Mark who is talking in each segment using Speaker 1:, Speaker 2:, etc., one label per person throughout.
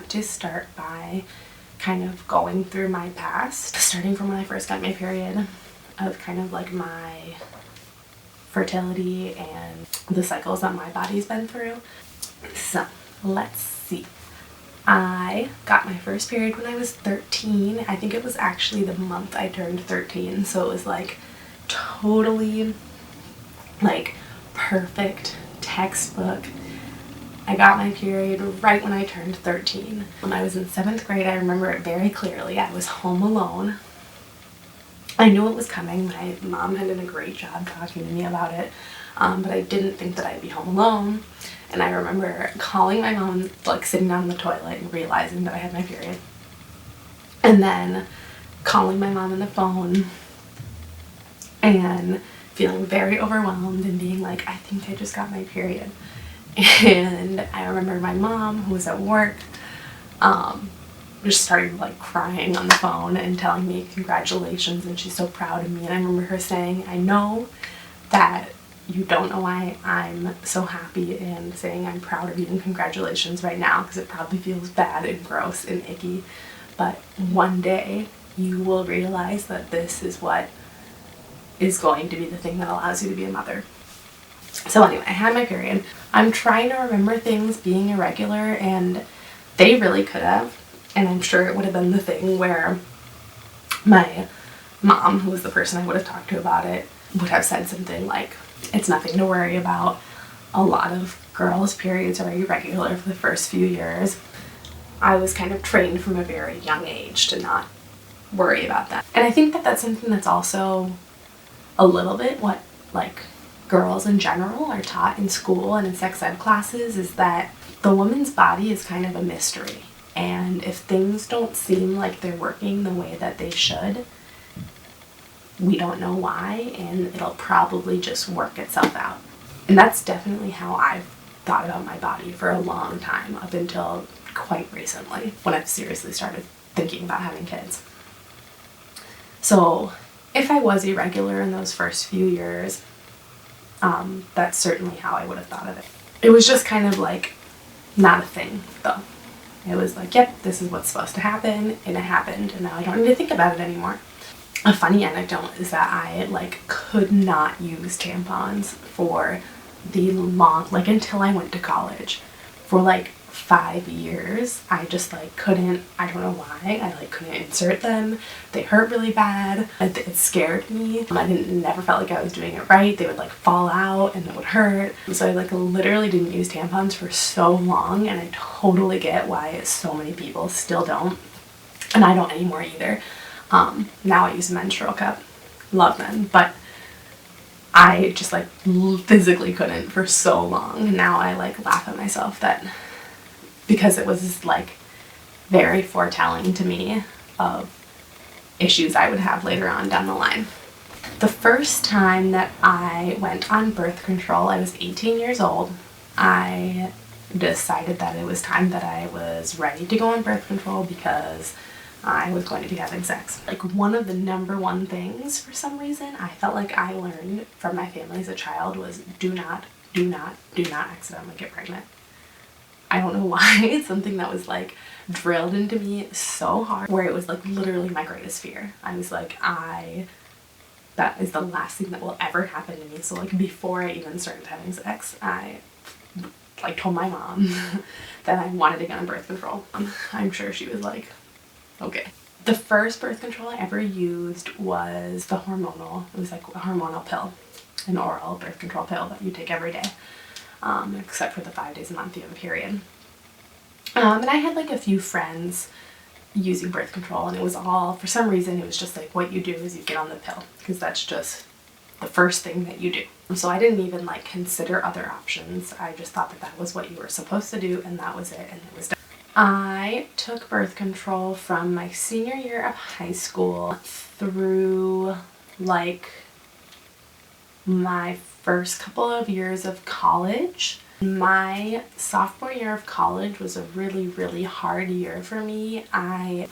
Speaker 1: want to start by kind of going through my past, starting from when I first got my period, of kind of like my fertility and the cycles that my body's been through. So let's see. I got my first period when I was 13. I think it was actually the month I turned 13, so it was like totally like perfect textbook. I got my period right when I turned 13. When I was in 7th grade, I remember it very clearly. I was home alone. I knew it was coming. My mom had done a great job talking to me about it, but I didn't think that I'd be home alone. And I remember calling my mom, like sitting down in the toilet and realizing that I had my period. And then calling my mom on the phone and feeling very overwhelmed and being like, I think I just got my period. And I remember my mom, who was at work, just started like crying on the phone and telling me congratulations and she's so proud of me. And I remember her saying, I know that you don't know why I'm so happy, and saying I'm proud of you and congratulations right now because it probably feels bad and gross and icky, but one day you will realize that this is what is going to be the thing that allows you to be a mother. So anyway, I had my period. I'm trying to remember things being irregular, and they really could have. And I'm sure it would have been the thing where my mom, who was the person I would have talked to about it, would have said something like, it's nothing to worry about. A lot of girls' periods are irregular for the first few years. I was kind of trained from a very young age to not worry about that. And I think that that's something that's also a little bit what like girls in general are taught in school and in sex ed classes, is that the woman's body is kind of a mystery. And if things don't seem like they're working the way that they should, we don't know why, and it'll probably just work itself out. And that's definitely how I've thought about my body for a long time, up until quite recently, when I've seriously started thinking about having kids. So if I was irregular in those first few years, that's certainly how I would have thought of it. It was just kind of like not a thing, though. It was like, yep, this is what's supposed to happen, and it happened, and now I don't need to think about it anymore. A funny anecdote is that I like could not use tampons for the long, like until I went to college. For like 5 years, I just like couldn't, I don't know why, I like couldn't insert them. They hurt really bad. It scared me. I never felt like I was doing it right. They would like fall out and it would hurt. So I like literally didn't use tampons for so long, and I totally get why so many people still don't. And I don't anymore either. Now I use a menstrual cup. Love them, but I just like physically couldn't for so long. Now I like laugh at myself that, because it was like very foretelling to me of issues I would have later on down the line. The first time that I went on birth control, I was 18 years old. I decided that it was time that I was ready to go on birth control because I was going to be having sex. Like, one of the number one things, for some reason, I felt like I learned from my family as a child was do not accidentally get pregnant. I don't know why. It's something that was like drilled into me so hard, where it was like literally my greatest fear. I was like, that is the last thing that will ever happen to me. So like before I even started having sex, I like told my mom that I wanted to get on birth control. I'm sure she was like, okay. The first birth control I ever used was the hormonal. It was like a hormonal pill, an oral birth control pill that you take every day, except for the 5 days a month you have a period. And I had like a few friends using birth control, and it was all, for some reason, it was just like what you do is you get on the pill, because that's just the first thing that you do. So I didn't even like consider other options. I just thought that that was what you were supposed to do, and that was it, and it was done. I took birth control from my senior year of high school through like my first couple of years of college. My sophomore year of college was a really, really hard year for me. I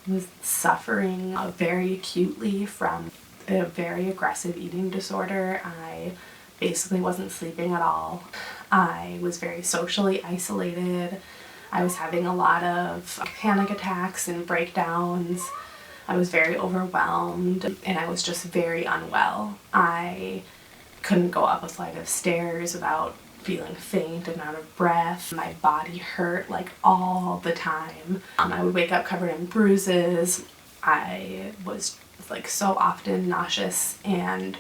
Speaker 1: was suffering very acutely from a very aggressive eating disorder. I basically wasn't sleeping at all. I was very socially isolated. I was having a lot of panic attacks and breakdowns. I was very overwhelmed and I was just very unwell. I couldn't go up a flight of stairs without feeling faint and out of breath. My body hurt like all the time. I would wake up covered in bruises. I was like so often nauseous and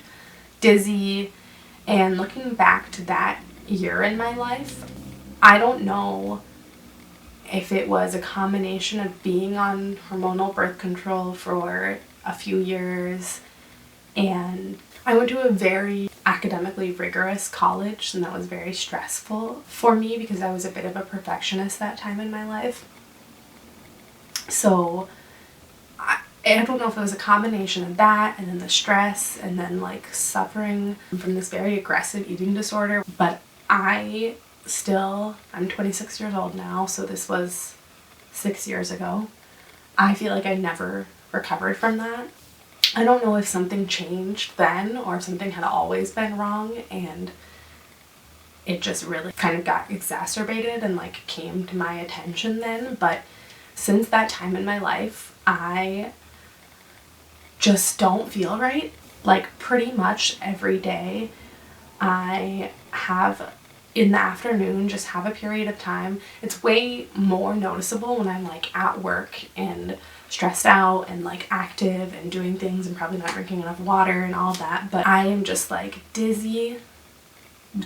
Speaker 1: dizzy. And looking back to that year in my life, I don't know if it was a combination of being on hormonal birth control for a few years, and I went to a very academically rigorous college, and that was very stressful for me because I was a bit of a perfectionist that time in my life. So I don't know if it was a combination of that and then the stress and then like suffering from this very aggressive eating disorder, but I'm 26 years old now, so this was 6 years ago. I feel like I never recovered from that. I don't know if something changed then or if something had always been wrong and it just really kind of got exacerbated and like came to my attention then. But since that time in my life, I just don't feel right. Like pretty much every day I have in the afternoon just have a period of time. It's way more noticeable when I'm like at work and stressed out and like active and doing things and probably not drinking enough water and all that, but I am just like dizzy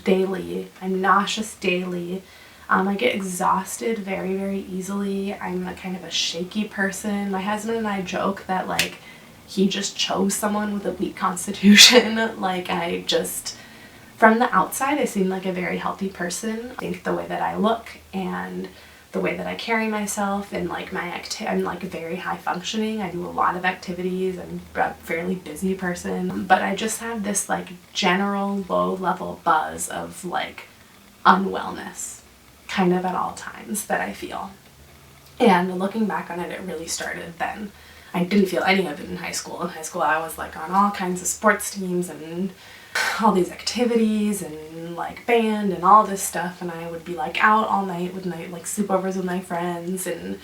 Speaker 1: daily. I'm nauseous daily. I get exhausted very, very easily. I'm a kind of a shaky person. My husband and I joke that like he just chose someone with a weak constitution. Like from the outside, I seem like a very healthy person. I think the way that I look and the way that I carry myself and like I'm like very high functioning. I do a lot of activities. I'm a fairly busy person, but I just have this like general low level buzz of like unwellness kind of at all times that I feel. And looking back on it, it really started then. I didn't feel any of it in high school. In high school, I was like on all kinds of sports teams and all these activities and like band and all this stuff, and I would be like out all night with like sleepovers with my friends, and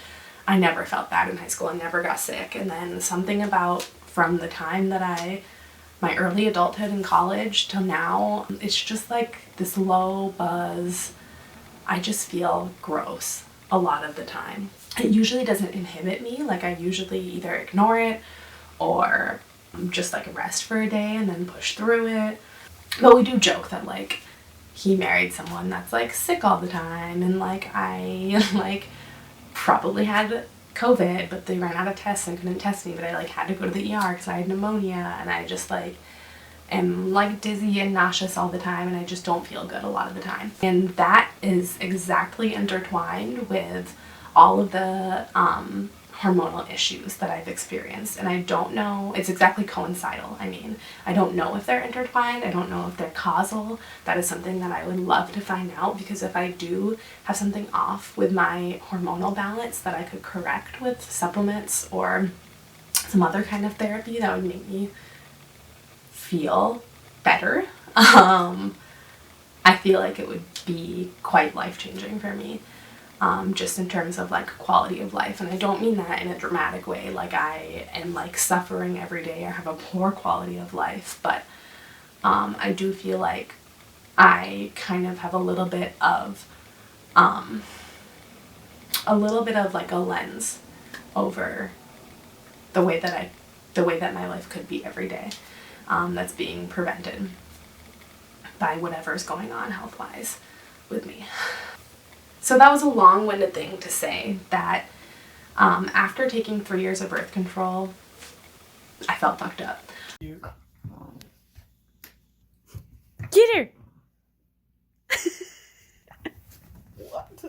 Speaker 1: I never felt bad in high school. I never got sick. And then something about from the time that my early adulthood in college till now, it's just like this low buzz. I just feel gross a lot of the time. It usually doesn't inhibit me. Like I usually either ignore it or just like rest for a day and then push through it. But we do joke that like he married someone that's like sick all the time, and like I like probably had COVID, but they ran out of tests and couldn't test me, but I like had to go to the ER because I had pneumonia, and I just like am like dizzy and nauseous all the time, and I just don't feel good a lot of the time. And that is exactly intertwined with all of the hormonal issues that I've experienced, and I don't know, it's exactly coincidental. I mean, I don't know if they're intertwined, I don't know if they're causal. That is something that I would love to find out, because if I do have something off with my hormonal balance that I could correct with supplements or some other kind of therapy that would make me feel better, I feel like it would be quite life-changing for me. Just in terms of like quality of life. And I don't mean that in a dramatic way, like I am like suffering every day or have a poor quality of life, but I do feel like I kind of have a little bit of like a lens over the way that my life could be every day, that's being prevented by whatever's going on health-wise with me. So that was a long-winded thing to say that after taking 3 years of birth control, I felt fucked up.
Speaker 2: Get her!
Speaker 3: What?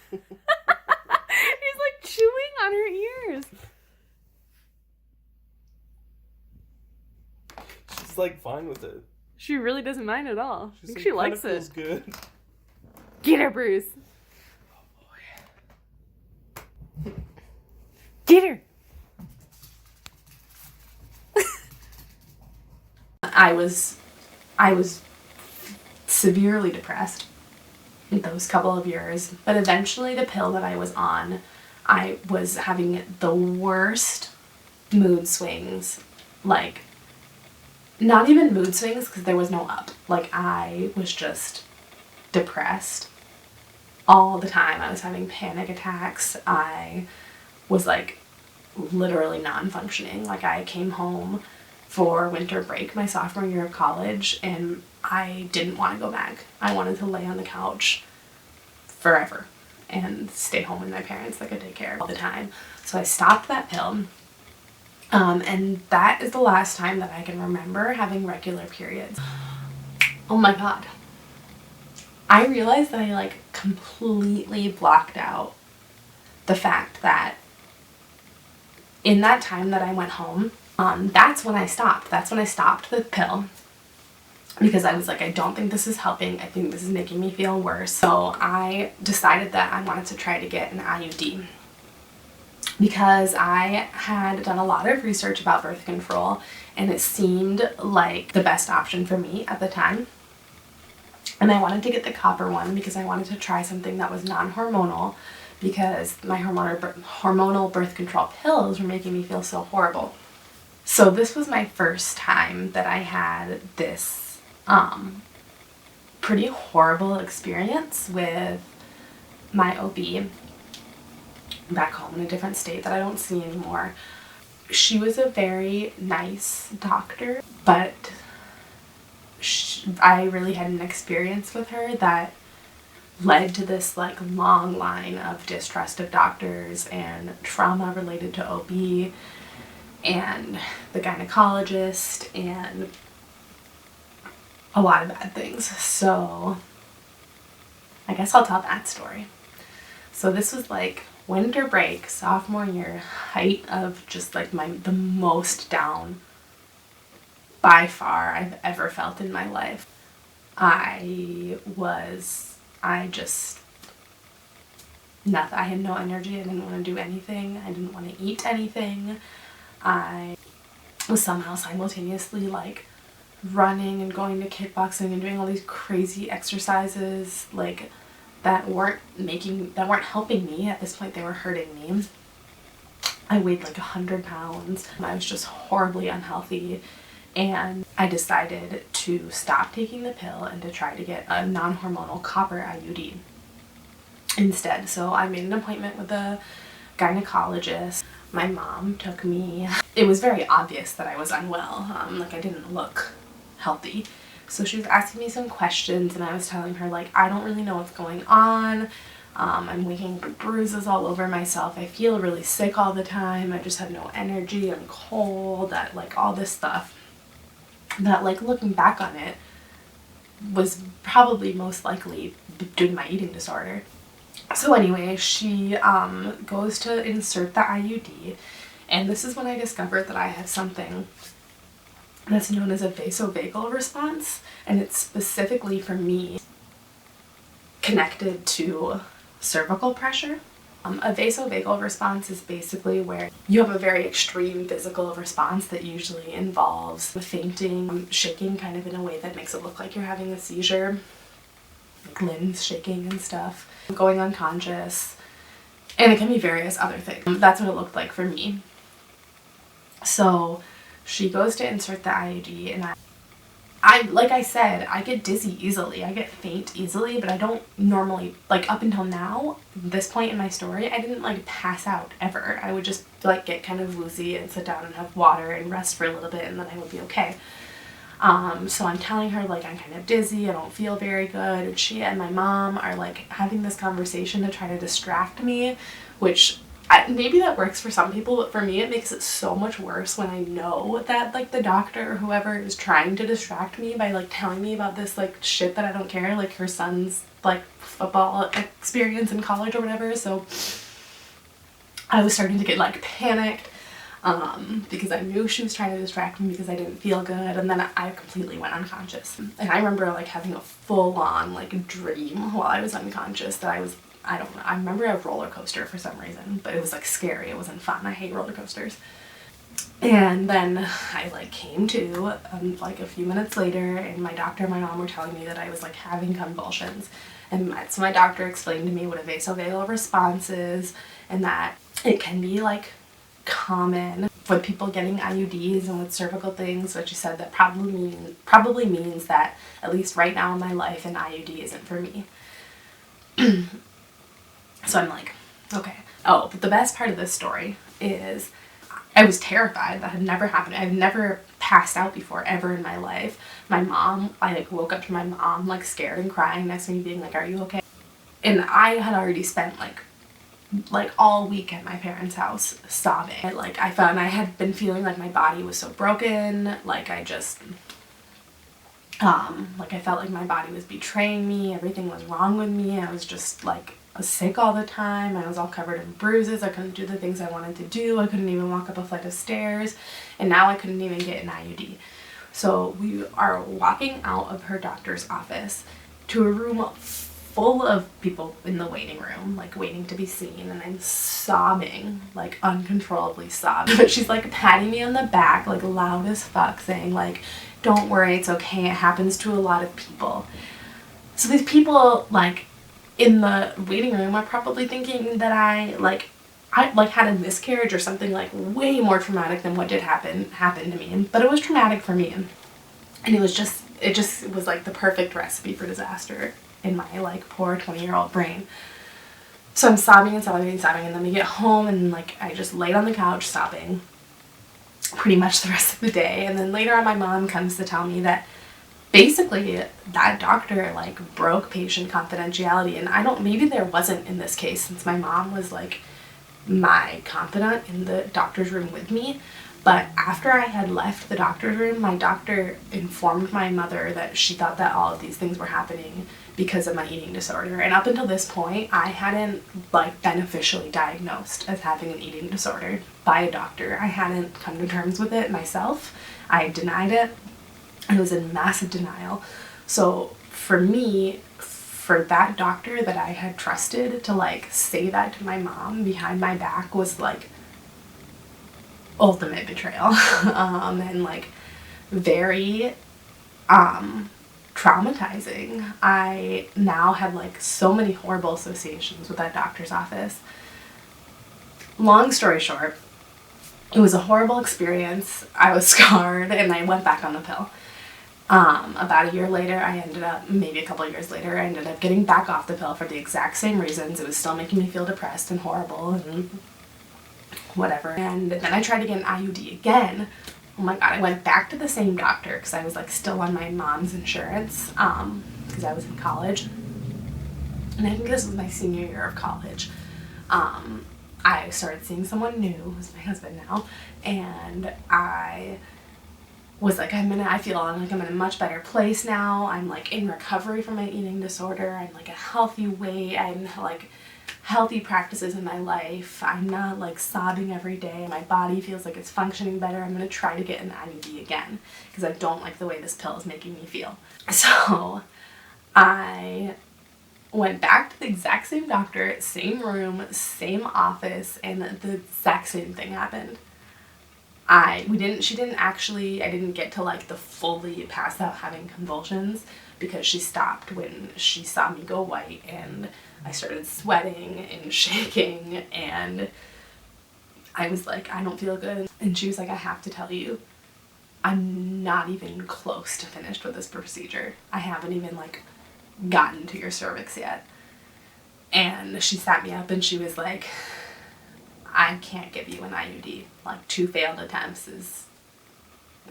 Speaker 2: He's like chewing on her ears.
Speaker 3: She's like fine with it.
Speaker 2: She really doesn't mind at all. I
Speaker 3: She's
Speaker 2: think
Speaker 3: like,
Speaker 2: she likes
Speaker 3: kinda
Speaker 2: it.
Speaker 3: feels good.
Speaker 2: Get her, Bruce.
Speaker 3: Oh boy.
Speaker 2: Get her.
Speaker 1: I was severely depressed in those couple of years, but eventually the pill that I was on, I was having the worst mood swings, like not even mood swings because there was no up. Like I was just depressed all the time. I was having panic attacks. I was like literally non-functioning. Like I came home for winter break my sophomore year of college and I didn't want to go back. I wanted to lay on the couch forever and stay home with my parents that could take care of all the time. So I stopped that pill. And that is the last time that I can remember having regular periods. Oh my god. I realized that I like completely blocked out the fact that in that time that I went home, that's when I stopped. That's when I stopped the pill. Because I was like, I don't think this is helping. I think this is making me feel worse. So I decided that I wanted to try to get an IUD. Because I had done a lot of research about birth control and it seemed like the best option for me at the time. And I wanted to get the copper one because I wanted to try something that was non-hormonal because my hormonal birth control pills were making me feel so horrible. So this was my first time that I had this pretty horrible experience with my OB back home in a different state that I don't see anymore. She was a very nice doctor, but I really had an experience with her that led to this like long line of distrust of doctors and trauma related to OB and the gynecologist and a lot of bad things. So I guess I'll tell that story. So this was like winter break, sophomore year, height of just like the most down by far I've ever felt in my life. I had no energy. I didn't want to do anything. I didn't want to eat anything. I was somehow simultaneously like running and going to kickboxing and doing all these crazy exercises like that weren't helping me. At this point they were hurting me. I weighed like 100 pounds. I was just horribly unhealthy and I decided to stop taking the pill and to try to get a non-hormonal copper IUD instead. So I made an appointment with a gynecologist. My mom took me. It was very obvious that I was unwell. Like I didn't look healthy. So she was asking me some questions and I was telling her like, I don't really know what's going on. I'm waking up with bruises all over myself. I feel really sick all the time. I just have no energy. I'm cold. That like all this stuff that like looking back on it was probably most likely due to my eating disorder. So anyway, she goes to insert the IUD and this is when I discovered that I have something that's known as a vasovagal response, and it's specifically for me connected to cervical pressure. A vasovagal response is basically where you have a very extreme physical response that usually involves fainting, shaking kind of in a way that makes it look like you're having a seizure, like limbs shaking and stuff, going unconscious, and it can be various other things. That's what it looked like for me. So she goes to insert the IUD and I like I said, I get dizzy easily. I get faint easily, but I don't normally, like up until now, this point in my story, I didn't like pass out ever. I would just like get kind of woozy and sit down and have water and rest for a little bit and then I would be okay. So I'm telling her like I'm kind of dizzy, I don't feel very good, and she and my mom are like having this conversation to try to distract me, which maybe that works for some people, but for me it makes it so much worse when I know that like the doctor or whoever is trying to distract me by like telling me about this like shit that I don't care, like her son's like football experience in college or whatever. So I was starting to get like panicked because I knew she was trying to distract me because I didn't feel good, and then I completely went unconscious. And I remember like having a full-on like dream while I was unconscious that I don't know. I remember a roller coaster for some reason, but it was like scary. It wasn't fun. I hate roller coasters. And then I like came to like a few minutes later, and my doctor and my mom were telling me that I was like having convulsions. And so my doctor explained to me what a vasovagal response is, and that it can be like common with people getting IUDs and with cervical things, but she said that probably means that at least right now in my life an IUD isn't for me. So I'm like, okay. Oh, but the best part of this story is I was terrified. That had never happened. I've never passed out before ever in my life. My mom, I like woke up to my mom like scared and crying next to me being like, are you okay? And I had already spent like all week at my parents' house sobbing. Like I had been feeling like my body was so broken. Like I just like I felt like my body was betraying me. Everything was wrong with me. I was just like sick all the time. I was all covered in bruises. I couldn't do the things I wanted to do. I couldn't even walk up a flight of stairs. And now I couldn't even get an IUD. So we are walking out of her doctor's office to a room full of people in the waiting room, like waiting to be seen, and I'm sobbing, like uncontrollably sobbing. But she's like patting me on the back, like loud as fuck, saying like, don't worry, it's okay, it happens to a lot of people. So these people like in the waiting room are probably thinking that I had a miscarriage or something like way more traumatic than what did happen to me. But it was traumatic for me, and it just was like the perfect recipe for disaster in my like poor 20-year-old brain. So I'm sobbing and sobbing and sobbing, and then we get home and like I just laid on the couch sobbing pretty much the rest of the day. And then later on my mom comes to tell me that basically that doctor like broke patient confidentiality, and maybe there wasn't in this case since my mom was like my confidant in the doctor's room with me. But after I had left the doctor's room, my doctor informed my mother that she thought that all of these things were happening because of my eating disorder. And up until this point, I hadn't like been officially diagnosed as having an eating disorder by a doctor. I hadn't come to terms with it myself. I denied it. I was in massive denial. So for me, for that doctor that I had trusted to like say that to my mom behind my back was like ultimate betrayal. And like very traumatizing. I now had like so many horrible associations with that doctor's office. Long story short, it was a horrible experience. I was scarred and I went back on the pill. About a year later, maybe a couple of years later, I ended up getting back off the pill for the exact same reasons. It was still making me feel depressed and horrible and whatever. And then I tried to get an IUD again. Oh my god, I went back to the same doctor because I was like still on my mom's insurance because I was in college. And I think this was my senior year of college. I started seeing someone new, who's my husband now, and I was like, I feel like I'm in a much better place now. I'm like in recovery from my eating disorder. I'm like a healthy weight. I'm like healthy practices in my life. I'm not like sobbing every day. My body feels like it's functioning better. I'm going to try to get an IUD again because I don't like the way this pill is making me feel. So I went back to the exact same doctor, same room, same office, and the exact same thing happened. I didn't get to like the fully pass out having convulsions because she stopped when she saw me go white and I started sweating and shaking, and I was like, I don't feel good. And she was like, I have to tell you, I'm not even close to finished with this procedure. I haven't even like gotten to your cervix yet. And she sat me up and she was like, I can't give you an IUD. Like 2 failed attempts is,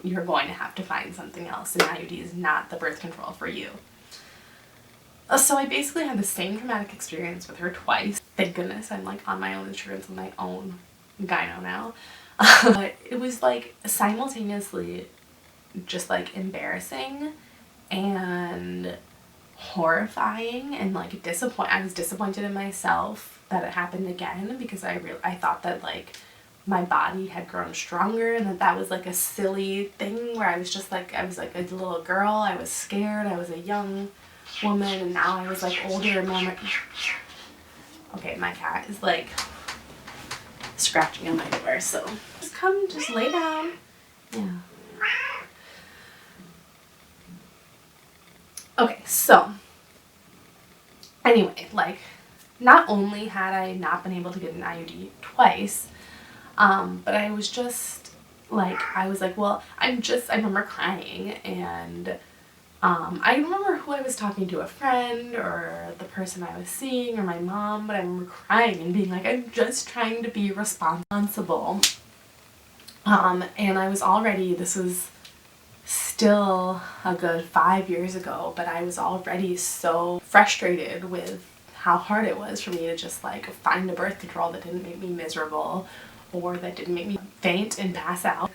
Speaker 1: you're going to have to find something else. An IUD is not the birth control for you. So I basically had the same traumatic experience with her twice. Thank goodness I'm like on my own insurance with my own gyno now. But it was like simultaneously just like embarrassing and horrifying and like I was disappointed in myself that it happened again because I thought that like my body had grown stronger and that was like a silly thing where I was like a little girl. I was scared. I was a young woman, and now I was like older and more Okay, my cat is like scratching on my door, so just lay down. Yeah. Okay, so anyway, like, not only had I not been able to get an IUD twice, but I was just like, well, I remember crying, and I remember who I was talking to, a friend or the person I was seeing or my mom, but I remember crying and being like, I'm just trying to be responsible. And I was already, this was still a good 5 years ago, but I was already so frustrated with how hard it was for me to just like find a birth control that didn't make me miserable or that didn't make me faint and pass out.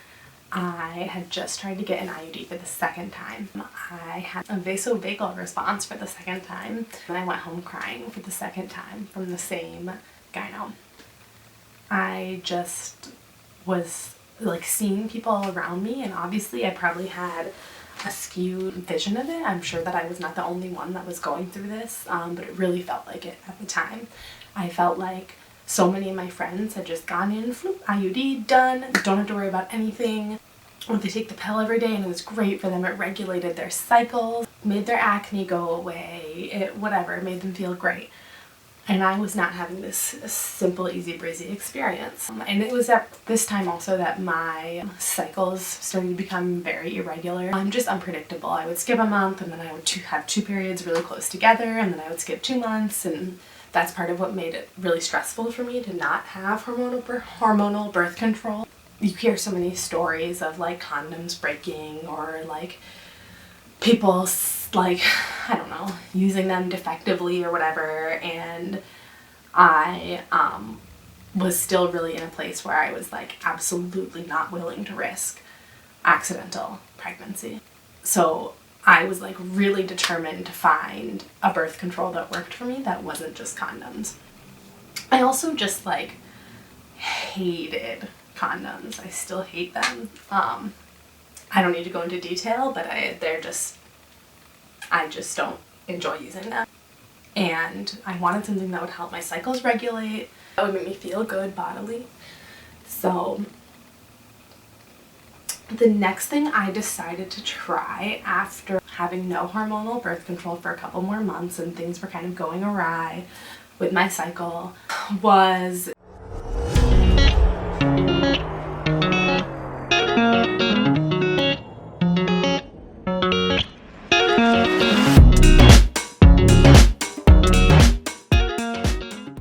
Speaker 1: I had just tried to get an IUD for the second time. I had a vasovagal response for the second time, and I went home crying for the second time from the same gyno. I just was like seeing people around me, and obviously I probably had a skewed vision of it. I'm sure that I was not the only one that was going through this, but it really felt like it at the time. I felt like so many of my friends had just gone in, floop, IUD, done, don't have to worry about anything. Or they take the pill every day and it was great for them. It regulated their cycles, made their acne go away, whatever, it made them feel great. And I was not having this simple, easy breezy experience. And it was at this time also that my cycles started to become very irregular. I'm just unpredictable. I would skip a month and then I would have two periods really close together, and then I would skip 2 months, and that's part of what made it really stressful for me to not have hormonal birth control. You hear so many stories of like condoms breaking or like people like, I don't know, using them defectively or whatever, and I was still really in a place where I was like absolutely not willing to risk accidental pregnancy. So I was like really determined to find a birth control that worked for me that wasn't just condoms. I also just like hated condoms. I still hate them. I don't need to go into detail, but I just don't enjoy using them. And I wanted something that would help my cycles regulate, that would make me feel good bodily. So the next thing I decided to try after having no hormonal birth control for a couple more months and things were kind of going awry with my cycle was